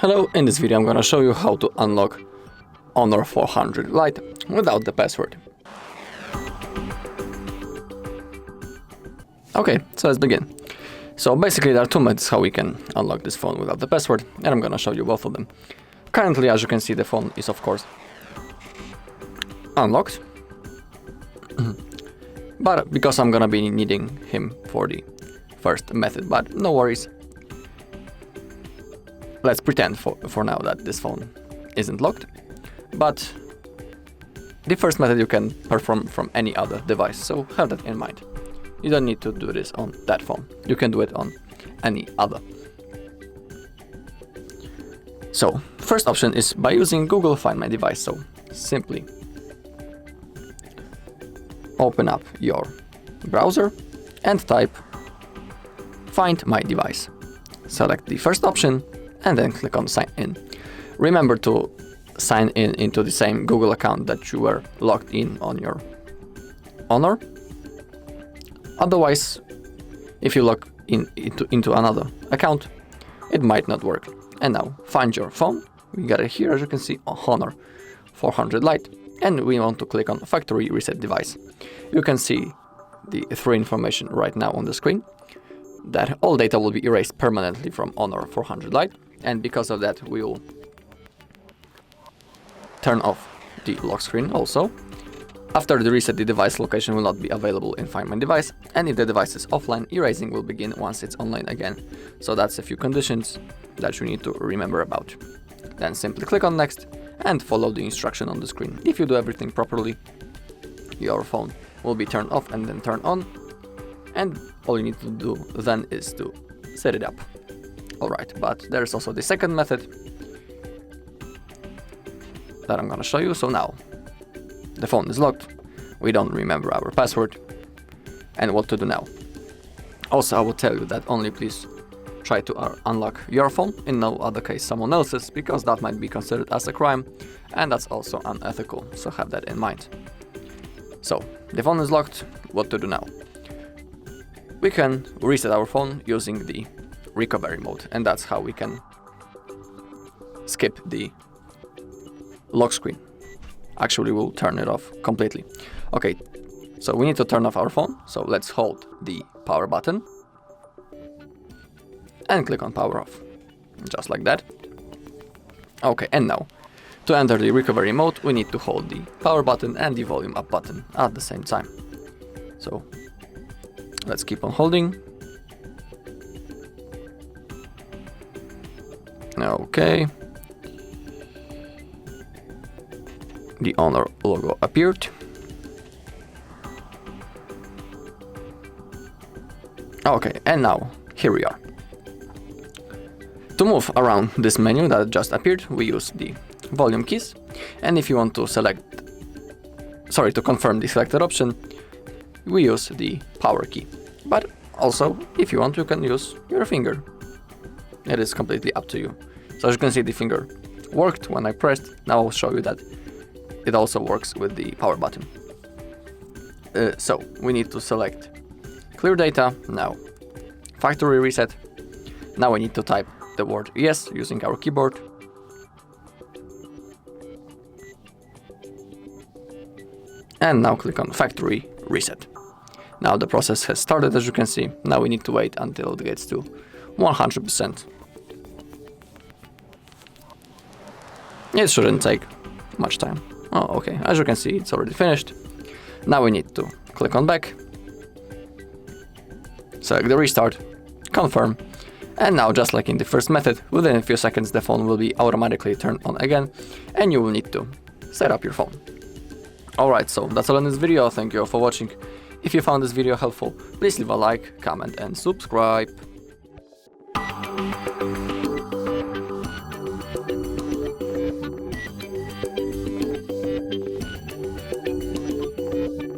Hello, in this video I'm gonna show you how to unlock Honor 400 Lite without the password. Okay, so let's begin. So basically there are two methods how we can unlock this phone without the password, and I'm gonna show you both of them. Currently, as you can see, the phone is of course unlocked, but because I'm gonna be needing him for the first method, but no worries. Let's pretend for now that this phone isn't locked, but the first method you can perform from any other device, so have that in mind. You don't need to do this on that phone, you can do it on any other. So, first option is by using Google Find My Device, so simply open up your browser and type Find My Device. Select the first option and then click on Sign In. Remember to sign in into the same Google account that you were logged in on your Honor. Otherwise, if you log in into another account, it might not work. And now find your phone. We got it here, as you can see, Honor 400 Lite, and we want to click on Factory Reset Device. You can see the three information right now on the screen, that all data will be erased permanently from Honor 400 Lite, and because of that we will turn off the lock screen also. After the reset, the device location will not be available in Find My Device, and if the device is offline, erasing will begin once it's online again. So that's a few conditions that you need to remember about. Then simply click on Next and follow the instruction on the screen. If you do everything properly, your phone will be turned off and then turned on, and all you need to do then is to set it up. Alright, but there's also the second method that I'm gonna show you. So now the phone is locked, we don't remember our password, and what to do now. Also, I will tell you that only please try to unlock your phone, in no other case someone else's, because that might be considered as a crime, and that's also unethical, so have that in mind. So, the phone is locked, what to do now? We can reset our phone using the recovery mode, and that's how we can skip the lock screen. Actually, we'll turn it off completely. Okay, so we need to turn off our phone, so let's hold the power button and click on power off, just like that. Okay, and now to enter the recovery mode we need to hold the power button and the volume up button at the same time. So let's keep on holding. Okay, the Honor logo appeared. Okay, and now here we are. To move around this menu that just appeared, we use the volume keys, and if you want to to confirm the selected option, we use the power key. But also, if you want, you can use your finger. It is completely up to you. So as you can see, the finger worked when I pressed. Now I'll show you that it also works with the power button. So we need to select clear data, now factory reset. Now we need to type the word yes using our keyboard. And now click on factory reset. Now the process has started, as you can see. Now we need to wait until it gets to 100%. It shouldn't take much time. Oh, okay, as you can see, it's already finished. Now we need to click on back, select the restart, confirm, and now just like in the first method, within a few seconds the phone will be automatically turned on again, and you will need to set up your phone. Alright, so that's all in this video. Thank you all for watching. If you found this video helpful, please leave a like, comment and subscribe.